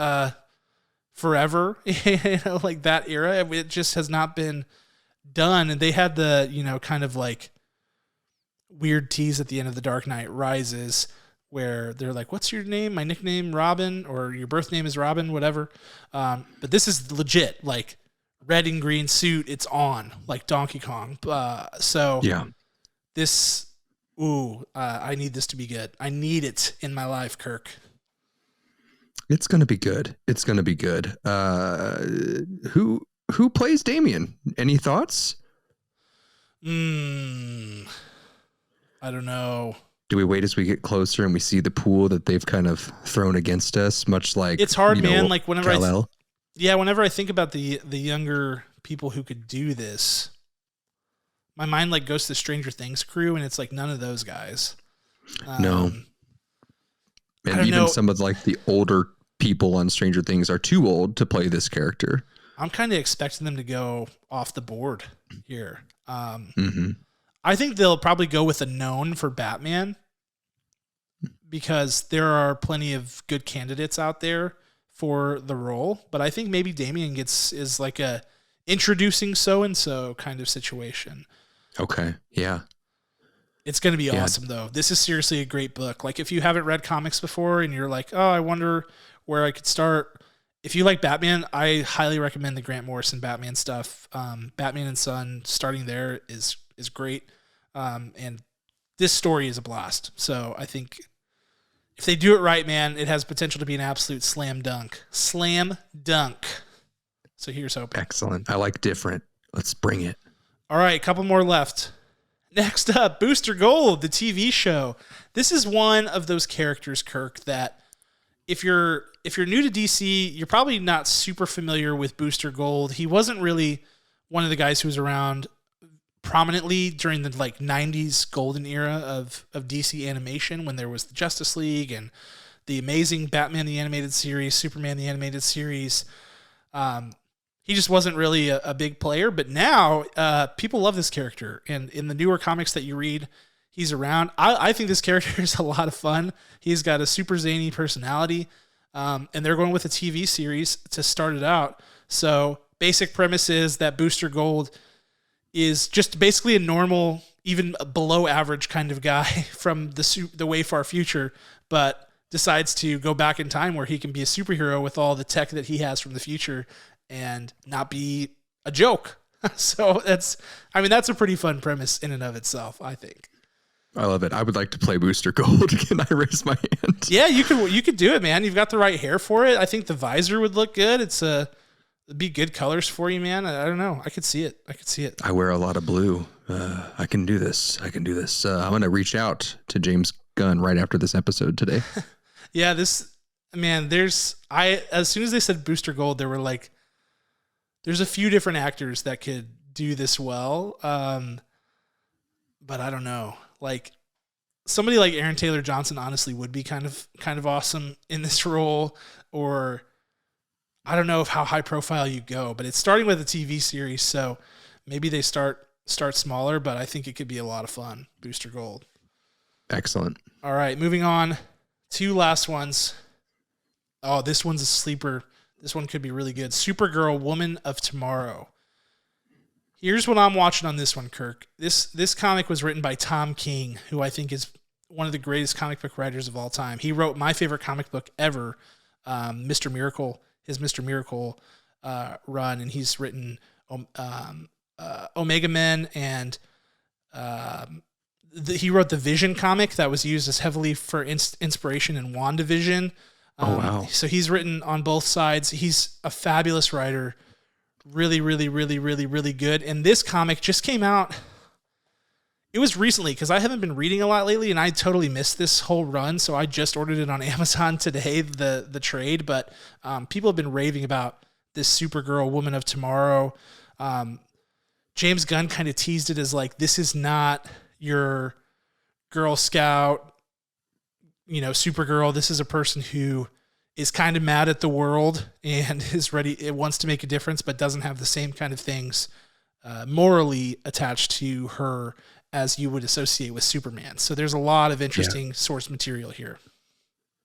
Forever, like that era, it just has not been done. And they had the, kind of weird tease at the end of The Dark Knight Rises where they're like, what's your name? My nickname, Robin, or your birth name is Robin, whatever. But this is legit, red and green suit, it's on, like Donkey Kong. So yeah, I need this to be good. I need it in my life, Kirk. It's gonna be good. Who plays Damian? Any thoughts? I don't know. Do we wait as we get closer and we see the pool that they've kind of thrown against us, much like it's hard, man. Whenever Kal-El? whenever I think about the younger people who could do this, my mind goes to the Stranger Things crew, and it's none of those guys. No. And even some of the older people on Stranger Things are too old to play this character. I'm kind of expecting them to go off the board here. Mm-hmm. I think they'll probably go with a known for Batman because there are plenty of good candidates out there for the role, but I think maybe Damian is like a introducing so-and-so kind of situation. Okay. Yeah. It's going to be awesome though. This is seriously a great book. If you haven't read comics before and you're like, oh, I wonder where I could start. If you like Batman, I highly recommend the Grant Morrison Batman stuff. Batman and Son starting there is great. And this story is a blast. So I think if they do it right, man, it has potential to be an absolute slam dunk. Slam dunk. So here's hoping. Excellent. I like different. Let's bring it. All right, a couple more left. Next up, Booster Gold, the TV show. This is one of those characters, Kirk, that if you're new to DC, you're probably not super familiar with Booster Gold. He wasn't really one of the guys who was around prominently during the 90s golden era of DC animation when there was the Justice League and the amazing Batman the Animated Series, Superman the Animated Series. He just wasn't really a big player, but now people love this character. And in the newer comics that you read, he's around. I think this character is a lot of fun. He's got a super zany personality, and they're going with a TV series to start it out. So basic premise is that Booster Gold is just basically a normal, even below average kind of guy from the way far future, but decides to go back in time where he can be a superhero with all the tech that he has from the future and not be a joke. So that's a pretty fun premise in and of itself, I think. I love it. I would like to play Booster Gold. Can I raise my hand? Yeah, you could do it, man. You've got the right hair for it. I think the visor would look good. It'd be good colors for you, man. I don't know. I could see it. I wear a lot of blue. I can do this. I'm going to reach out to James Gunn right after this episode today. Yeah, as soon as they said Booster Gold, there were there's a few different actors that could do this well. But I don't know. somebody like Aaron Taylor Johnson honestly would be kind of awesome in this role, or I don't know how high profile you go, but it's starting with a TV series, so maybe they start smaller, but I think it could be a lot of fun. Booster Gold. Excellent. All right, moving on. 2 last ones. Oh, this one's a sleeper. This one could be really good. Supergirl, Woman of Tomorrow. Here's what I'm watching on this one, Kirk. This comic was written by Tom King, who I think is one of the greatest comic book writers of all time. He wrote my favorite comic book ever, Mr. Miracle, his Mr. Miracle run, and he's written Omega Men, and he wrote the Vision comic that was used as heavily for inspiration in WandaVision. Oh, wow. So he's written on both sides. He's a fabulous writer. Really, really, really, really, really good. And this comic just came out. It was recently because I haven't been reading a lot lately, and I totally missed this whole run. So I just ordered it on Amazon today, the trade. But people have been raving about this Supergirl, Woman of Tomorrow. James Gunn kind of teased it as like, this is not your Girl Scout, Supergirl. This is a person who is kind of mad at the world and it wants to make a difference, but doesn't have the same kind of things morally attached to her as you would associate with Superman. So there's a lot of interesting source material here.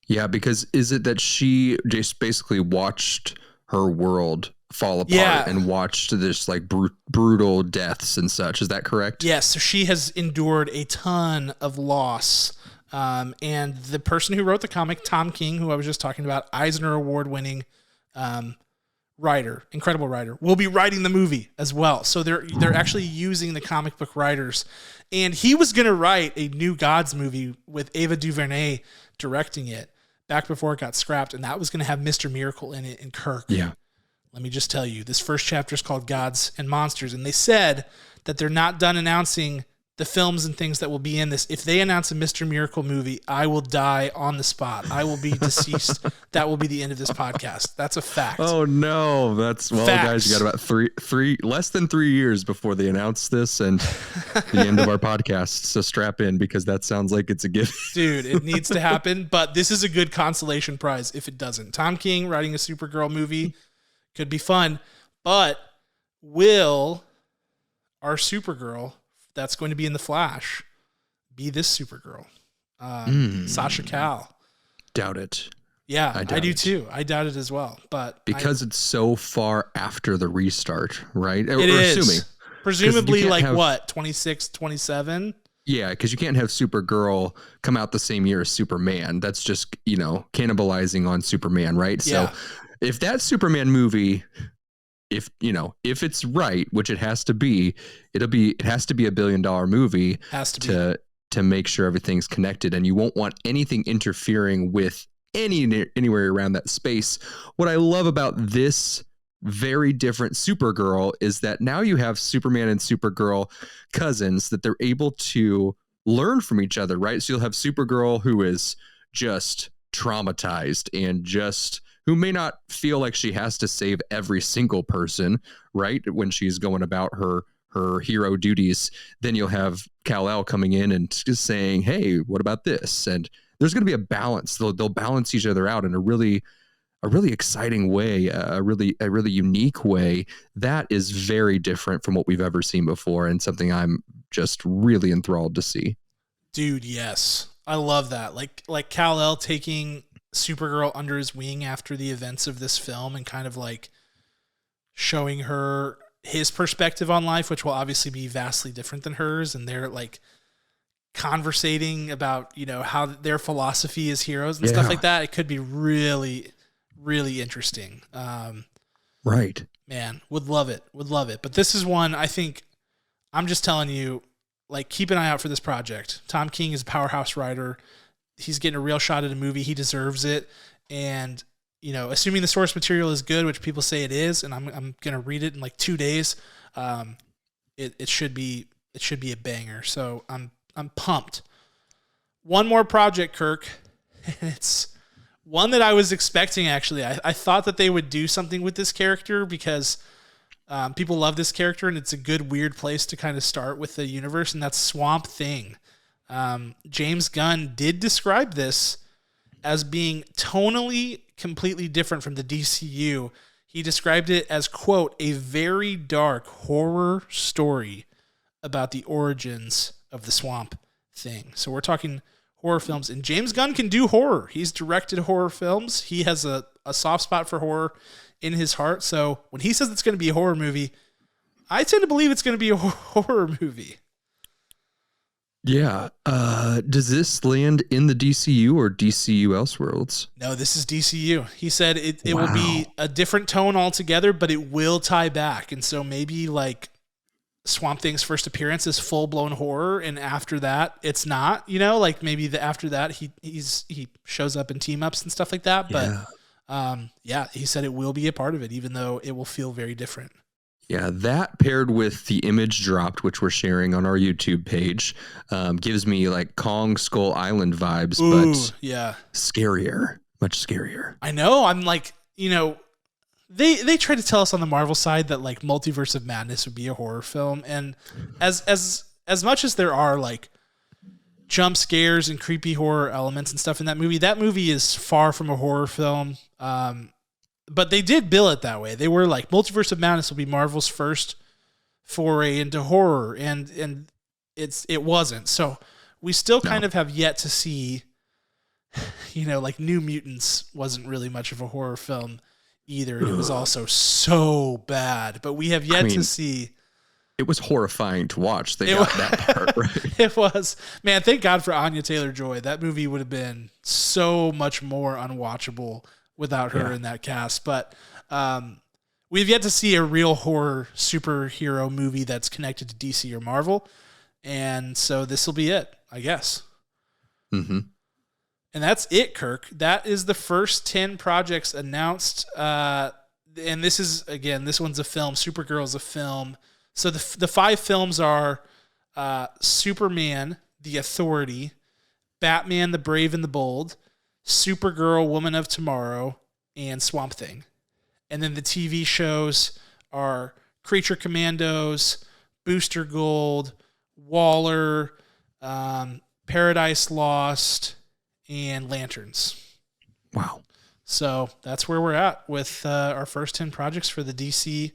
Yeah, because is it that she just basically watched her world fall apart and watched this like brutal deaths and such? Is that correct? Yes. So she has endured a ton of loss. And the person who wrote the comic, Tom King, who I was just talking about, Eisner Award-winning writer, incredible writer, will be writing the movie as well. So they're actually using the comic book writers. And he was going to write a New Gods movie with Ava DuVernay directing it back before it got scrapped, and that was going to have Mr. Miracle in it and Kirk. Yeah. Let me just tell you, this first chapter is called Gods and Monsters, and they said that they're not done announcing the films and things that will be in this. If they announce a Mr. Miracle movie, I will die on the spot. I will be deceased. That will be the end of this podcast. That's a fact. Oh no, that's guys. You got about less than 3 years before they announce this and the end of our podcast. So strap in because that sounds like it's a gift, dude. It needs to happen. But this is a good consolation prize if it doesn't. Tom King writing a Supergirl movie could be fun, but will our Supergirl that's going to be in The Flash be this Supergirl? Sasha Cal. Doubt it. Yeah, I do too. I doubt it as well. But because it's so far after the restart, right? It is. Assuming. Presumably like 26, 27? Yeah, because you can't have Supergirl come out the same year as Superman. That's just, cannibalizing on Superman, right? Yeah. So if that Superman movie, if it's right, which it has to be, it has to be $1 billion movie to make sure everything's connected, and you won't want anything interfering with anywhere around that space. What I love about this very different Supergirl is that now you have Superman and Supergirl cousins that they're able to learn from each other, right? So you'll have Supergirl who is just traumatized and who may not feel like she has to save every single person, right? When she's going about her hero duties. Then you'll have Kal-El coming in and just saying, hey, what about this? And there's going to be a balance. They'll balance each other out in a really exciting way, a really unique way that is very different from what we've ever seen before, and something I'm just really enthralled to see. Dude, yes. I love that. Like Kal-El taking Supergirl under his wing after the events of this film and kind of like showing her his perspective on life, which will obviously be vastly different than hers. And they're like conversating about, how their philosophy as heroes and stuff like that. It could be really, really interesting. Right. Man, would love it. But this is one, I think, I'm just telling you, like, keep an eye out for this project. Tom King is a powerhouse writer. He's getting a real shot at a movie. He deserves it. And, assuming the source material is good, which people say it is, and I'm going to read it in like 2 days, it should be a banger. So I'm pumped. One more project, Kirk. It's one that I was expecting, actually. I thought that they would do something with this character because people love this character, and it's a good, weird place to kind of start with the universe, and that's Swamp Thing. James Gunn did describe this as being tonally completely different from the DCU. He described it as, quote, a very dark horror story about the origins of the Swamp Thing. So we're talking horror films, and James Gunn can do horror. He's directed horror films. He has a soft spot for horror in his heart. So when he says it's going to be a horror movie, I tend to believe it's going to be a horror movie. Yeah. Does this land in the DCU or DCU Elseworlds? No, this is DCU. He said it will be a different tone altogether, but it will tie back. And so maybe like Swamp Thing's first appearance is full-blown horror, and after that, it's not, like maybe after that he shows up in team-ups and stuff like that. But he said it will be a part of it, even though it will feel very different. Yeah, that paired with the image dropped, which we're sharing on our YouTube page, gives me like Kong Skull Island vibes, but scarier, much scarier. I know. I'm like, they try to tell us on the Marvel side that like Multiverse of Madness would be a horror film, and as much as there are like jump scares and creepy horror elements and stuff in that movie is far from a horror film. But they did bill it that way. They were like, Multiverse of Madness will be Marvel's first foray into horror, and it wasn't. So we still kind of have yet to see, like New Mutants wasn't really much of a horror film either. It was also so bad, but we have yet to see. It was horrifying to watch. They got that part right. It was. Man, thank God for Anya Taylor-Joy. That movie would have been so much more unwatchable without her in that cast. But we've yet to see a real horror superhero movie that's connected to DC or Marvel. And so this will be it, I guess. Mm-hmm. And that's it, Kirk. That is the first 10 projects announced. And this one's a film. Supergirl's a film. So the 5 films are Superman, The Authority, Batman, The Brave and the Bold, Supergirl, Woman of Tomorrow, and Swamp Thing. And then the TV shows are Creature Commandos, Booster Gold, Waller, Paradise Lost, and Lanterns. Wow. So that's where we're at with our first 10 projects for the DC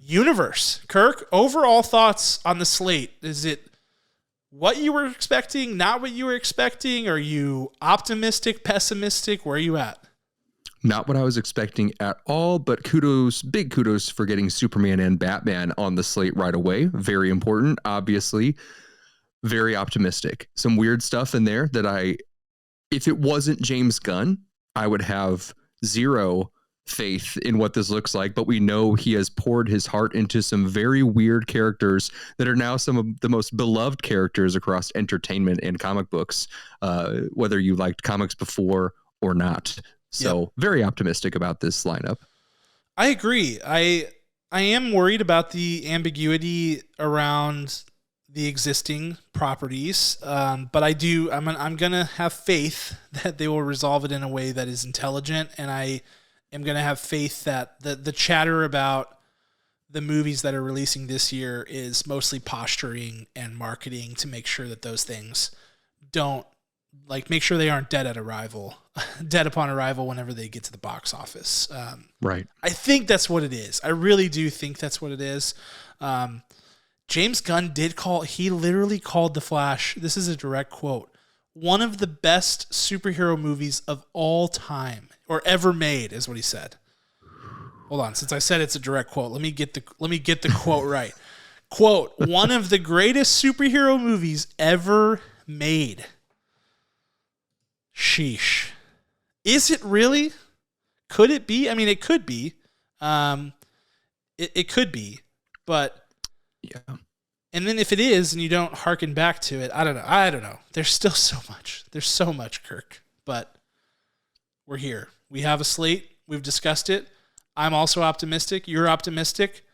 universe. Kirk, overall thoughts on the slate? Is it what you were expecting, not what you were expecting? Are you optimistic, pessimistic? Where are you at? Not what I was expecting at all, but big kudos for getting Superman and Batman on the slate right away. Very important, obviously. Very optimistic. Some weird stuff in there that if it wasn't James Gunn, I would have zero faith in what this looks like, but we know he has poured his heart into some very weird characters that are now some of the most beloved characters across entertainment and comic books, whether you liked comics before or not. So very optimistic about this lineup. I agree. I am worried about the ambiguity around the existing properties, but I'm going to have faith that they will resolve it in a way that is intelligent, and I am going to have faith that the chatter about the movies that are releasing this year is mostly posturing and marketing to make sure that those things make sure they aren't dead upon arrival whenever they get to the box office. Right. I think that's what it is. I really do think that's what it is. James Gunn he literally called The Flash, this is a direct quote, one of the best superhero movies of all time, or ever made, is what he said. Hold on, since I said it's a direct quote, let me get the quote right. Quote, one of the greatest superhero movies ever made. Sheesh. Is it really? Could it be? I mean, it could be. It could be, but yeah. And then if it is, and you don't hearken back to it, I don't know. There's still so much. There's so much, Kirk. But we're here. We have a slate. We've discussed it. I'm also optimistic. You're optimistic.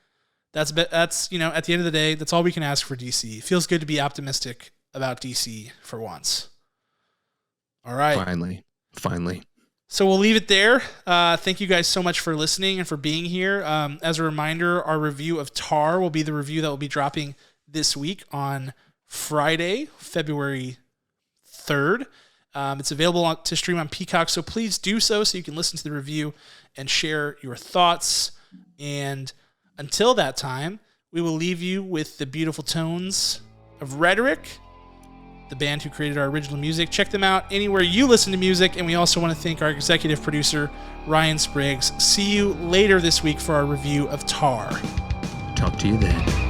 That's at the end of the day, that's all we can ask for DC. It feels good to be optimistic about DC for once. All right. Finally. So we'll leave it there. Thank you guys so much for listening and for being here. As a reminder, our review of Tar will be the review that will be dropping this week on Friday, February 3rd. It's available to stream on Peacock, so please do so you can listen to the review and share your thoughts. And until that time, we will leave you with the beautiful tones of Rhetoric, the band who created our original music. Check them out anywhere you listen to music, and we also want to thank our executive producer, Ryan Spriggs. See you later this week for our review of Tar. Talk to you then.